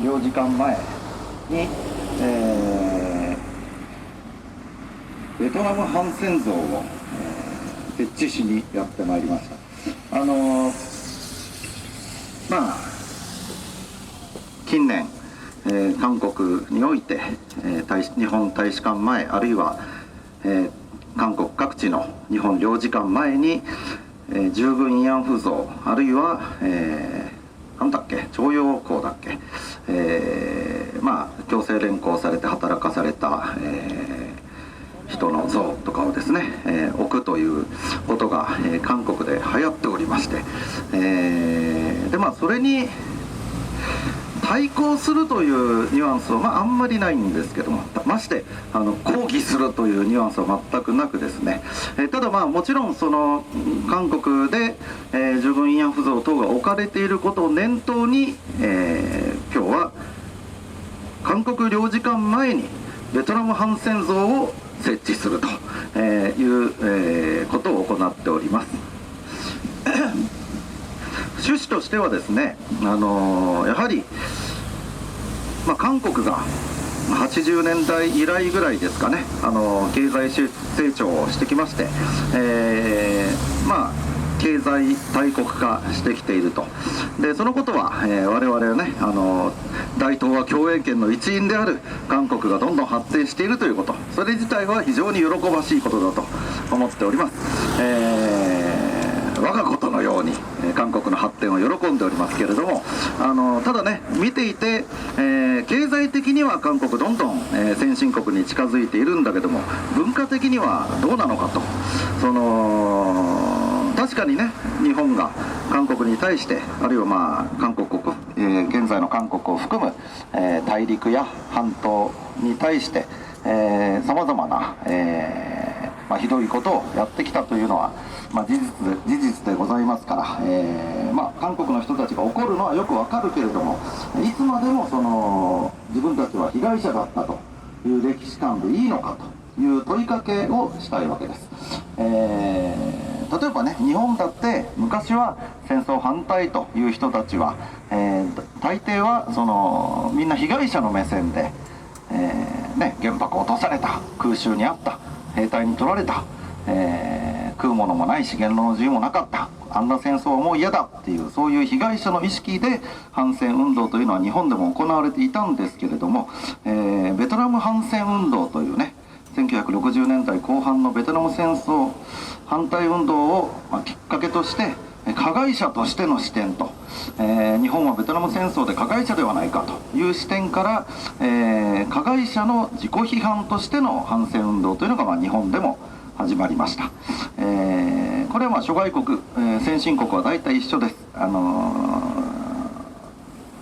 領事館前に、ベトナム反戦像を、設置しにやってまいりました。近年、韓国において、日本大使館前あるいは、韓国各地の日本領事館前に、従軍慰安婦像あるいは、なんだっけ徴用工だっけ、強制連行されて働かされた、人の像とかをですね、置くということが、韓国で流行っておりまして、それに対抗するというニュアンスは、あんまりないんですけども、まして抗議するというニュアンスは全くなくですね、ただもちろんその韓国で、従軍慰安婦像等が置かれていることを念頭に、今日は韓国領事館前にベトナム反戦像を設置するということを行っております。趣旨としてはですね、やはり、韓国が80年代以来ぐらいですかね、経済成長をしてきまして、経済大国化してきていると。でそのことは、我々はね、大東亜共栄圏の一員である韓国がどんどん発展しているということ、それ自体は非常に喜ばしいことだと思っております。我がことのように韓国の発展を喜んでおりますけれども、ただね、見ていて、経済的には韓国どんどん、先進国に近づいているんだけども、文化的にはどうなのかと。確かにね、日本が韓国に対して、あるいは韓国国、現在の韓国を含む、大陸や半島に対してさまざまな、ひどいことをやってきたというのは、事実でございますから、韓国の人たちが怒るのはよくわかるけれども、いつまでも自分たちは被害者だったという歴史観でいいのかという問いかけをしたいわけです。例えばね、日本だって昔は戦争反対という人たちは、大抵はみんな被害者の目線で、原爆を落とされた、空襲にあった、兵隊に取られた、食うものもないし言論の自由もなかった、あんな戦争はもう嫌だっていう、そういう被害者の意識で反戦運動というのは日本でも行われていたんですけれども、ベトナム反戦運動というね、1960年代後半のベトナム戦争反対運動をきっかけとして、加害者としての視点と、日本はベトナム戦争で加害者ではないかという視点から、加害者の自己批判としての反戦運動というのが日本でも始まりました。これは諸外国、先進国は大体一緒です。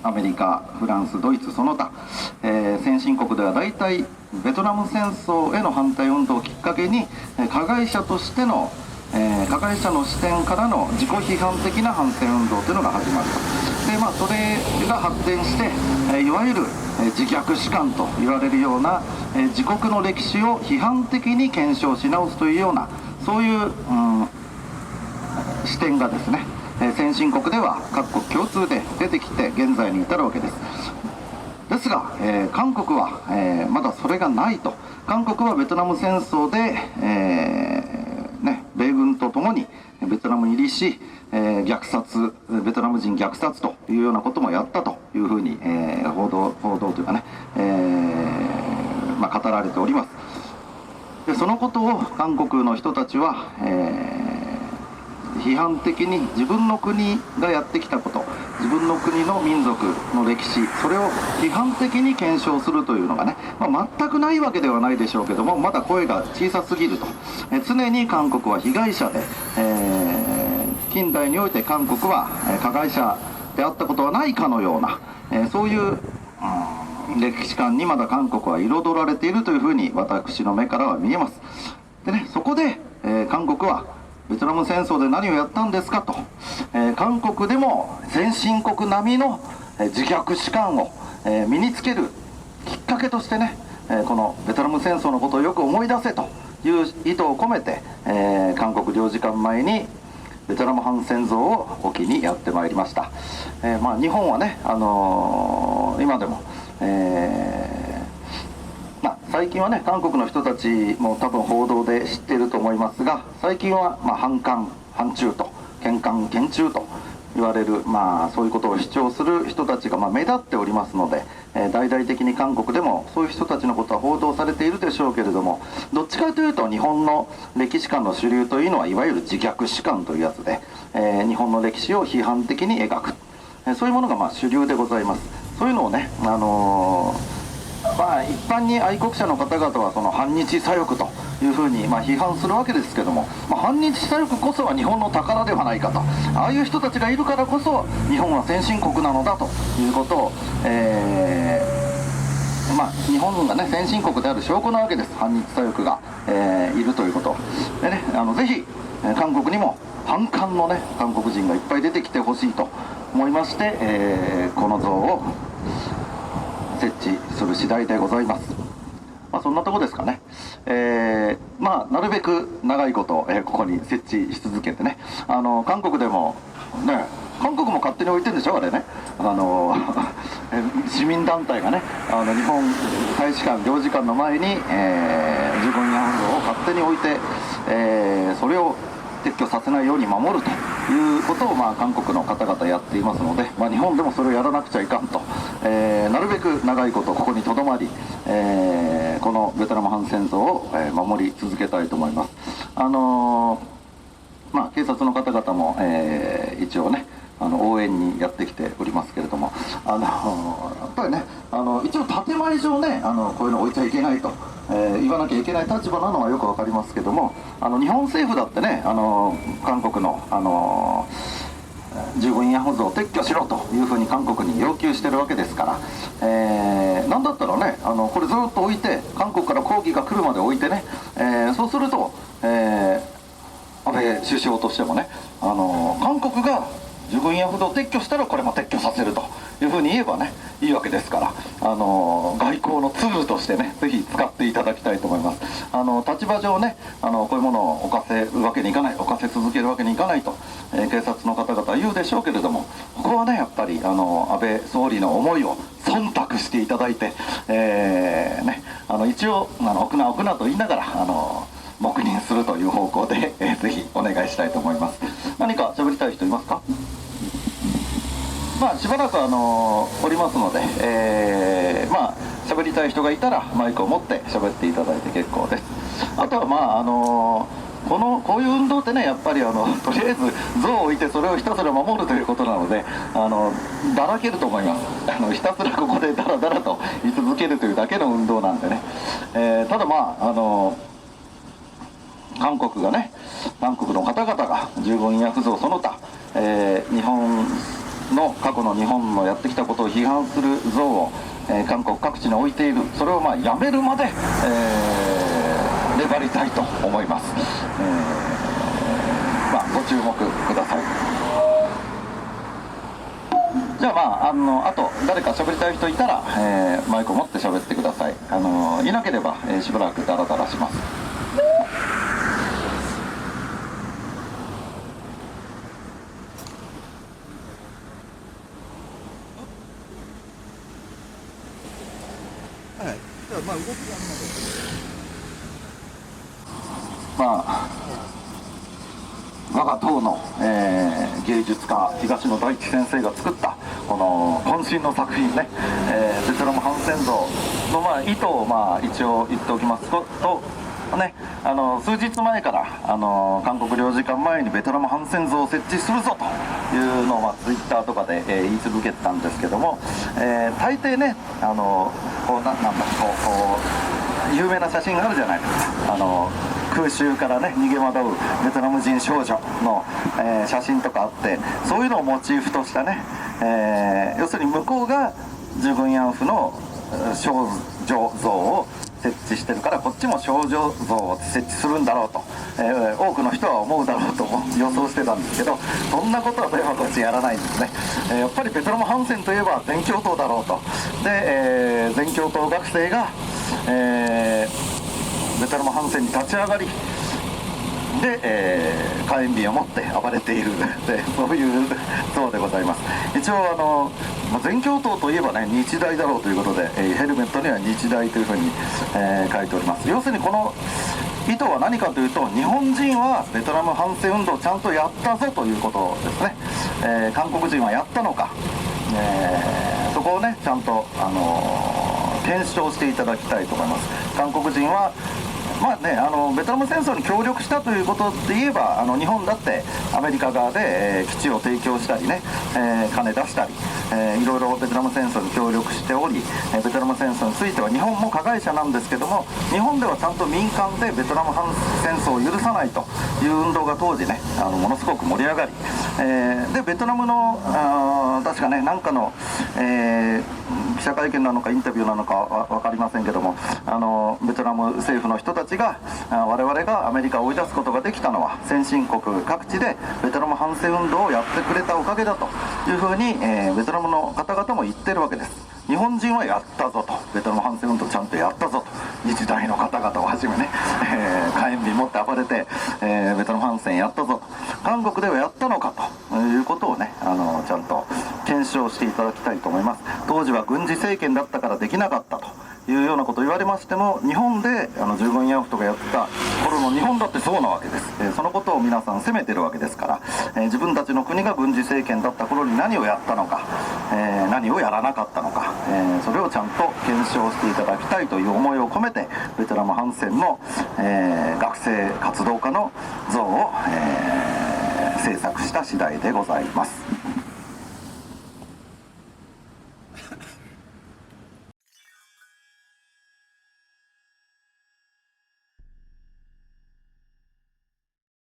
アメリカ、フランス、ドイツその他、先進国では大体ベトナム戦争への反対運動をきっかけに、加害者としての、加害者の視点からの自己批判的な反戦運動というのが始まると。でそれが発展して、いわゆる、自虐史観と言われるような、自国の歴史を批判的に検証し直すというような、そういう、視点がですね、先進国では各国共通で出てきて現在に至るわけです。ですが、韓国は、まだそれがないと。韓国はベトナム戦争で、米軍とともにベトナムに入りし、虐殺、ベトナム人虐殺というようなこともやったというふうに、報道というかね、語られております。でそのことを韓国の人たちは、批判的に自分の国がやってきたこと、自分の国の民族の歴史、それを批判的に検証するというのがね、全くないわけではないでしょうけども、まだ声が小さすぎると。常に韓国は被害者で、近代において韓国は加害者であったことはないかのような、そういう、歴史観にまだ韓国は彩られているというふうに私の目からは見えます。でね、そこで、韓国はベトナム戦争で何をやったんですかと、韓国でも先進国並みの自虐史観を身につけるきっかけとしてね、このベトナム戦争のことをよく思い出せという意図を込めて、韓国領事館前にベトナム反戦像を置きにやってまいりました。日本はね、今今でも、最近はね韓国の人たちも多分報道で知っていると思いますが、最近は反韓反中と喧韓喧中と言われる、そういうことを主張する人たちが目立っておりますので、大々的に韓国でもそういう人たちのことは報道されているでしょうけれども、どっちかというと日本の歴史観の主流というのはいわゆる自虐史観というやつで、日本の歴史を批判的に描く、そういうものが主流でございます。そういうのをね、一般に愛国者の方々はその反日左翼というふうに批判するわけですけども、反日左翼こそは日本の宝ではないかと、ああいう人たちがいるからこそ日本は先進国なのだということを、日本がね先進国である証拠なわけです。反日左翼が、いるということでね、ぜひ韓国にも反韓のね韓国人がいっぱい出てきてほしいと思いまして、この像を設置する次第でございます。そんなとこですかね。なるべく長いこと、ここに設置し続けてね、韓国でもね、韓国も勝手に置いてるんでしょあれね、市民団体がね日本大使館領事館の前に、15人安像を勝手に置いて、それを撤去させないように守るということを、韓国の方々やっていますので、日本でもそれをやらなくちゃいかんと、なるべく長いことここにとどまり、このベトナム反戦争を、守り続けたいと思います。警察の方々も、一応ね応援にやってきておりますけれども、やっぱりね一応建前上ねこういうの置いちゃいけないと、言わなきゃいけない立場なのはよくわかりますけども、日本政府だってね韓国の15人安像を撤去しろというふうに韓国に要求してるわけですから、なんだったらねこれずっと置いて韓国から抗議が来るまで置いてね、そうすると、安倍首相としてもね韓国が従軍や不動を撤去したらこれも撤去させるというふうに言えばねいいわけですから、外交のツールとしてねぜひ使っていただきたいと思います。立場上ねこういうものを犯せるわけにいかない、犯せ続けるわけにいかないと、警察の方々は言うでしょうけれども、ここはねやっぱり安倍総理の思いを忖度していただいて、一応置くな置くなと言いながら黙認するという方向で、ぜひお願いしたいと思います。何か喋りたい人いますか？しばらくおりますので、喋りたい人がいたらマイクを持って喋っていただいて結構です。あとはこういう運動ってねやっぱりとりあえず像を置いてそれをひたすら守るということなのでだらけると思います。ひたすらここでダラダラと居続けるというだけの運動なんでね、ただ韓国がね韓国の方々が15人安像その他、日本の過去の日本のやってきたことを批判する像を、韓国各地に置いている、それをやめるまで、粘りたいと思います。ご注目ください。じゃああと誰か喋りたい人いたら、マイクを持って喋ってください。いなければ、しばらくダラダラします。我が党の、芸術家東野大地先生が作ったこの渾身の作品ね、ベトナム反戦像の意図を一応言っておきますとね、数日前から韓国領事館前にベトナム反戦像を設置するぞというのをツイッターとかで、言い続けてたんですけども、大抵ね有名な写真があるじゃないですか。空襲からね逃げ惑うベトナム人少女の、写真とかあって、そういうのをモチーフとしたね、要するに向こうが従軍慰安婦の少女像を設置してるからこっちも少女像を設置するんだろうと、多くの人は思うだろうと予想してたんですけど、そんなことは富山こっちやらないんですね。やっぱりベトナム反戦といえば全共闘だろうと。で、全共闘学生が、ベトナム反戦に立ち上がり、で、火炎瓶を持って暴れているで、そういうそうでございます。一応全教頭といえばね、日大だろうということで、ヘルメットには日大というふうに、書いております。要するにこの意図は何かというと、日本人はベトナム反戦運動をちゃんとやったぞということですね。韓国人はやったのか、そこをねちゃんと、検証していただきたいと思います。韓国人はまあね、ベトナム戦争に協力したということで言えば、日本だってアメリカ側で、基地を提供したりね、金出したり、いろいろベトナム戦争に協力しており、ベトナム戦争については日本も加害者なんですけども、日本ではちゃんと民間でベトナム反戦争を許さないという運動が当時ね、ものすごく盛り上がり、でベトナムの確かね、なんかの、記者会見なのかインタビューなのか分かりませんけども、ベトナム政府の人たちが我々がアメリカを追い出すことができたのは先進国各地でベトナム反戦運動をやってくれたおかげだというふうに、ベトナムの方々も言ってるわけです。日本人はやったぞと、ベトナム反戦運動ちゃんとやったぞと、日大の方々をはじめね、火炎瓶持って暴れて、ベトナム反戦やったぞと、韓国ではやったのかということをね、ちゃんと検証していただきたいと思います。当時は軍事政権だったからできなかったというようなことを言われましても、日本で従軍慰安婦とかやった頃の日本だってそうなわけです。そのことを皆さん責めてるわけですから、自分たちの国が軍事政権だった頃に何をやったのか、何をやらなかったのか、それをちゃんと検証していただきたいという思いを込めて、ベトナム反戦の、学生活動家の像を、制作した次第でございます。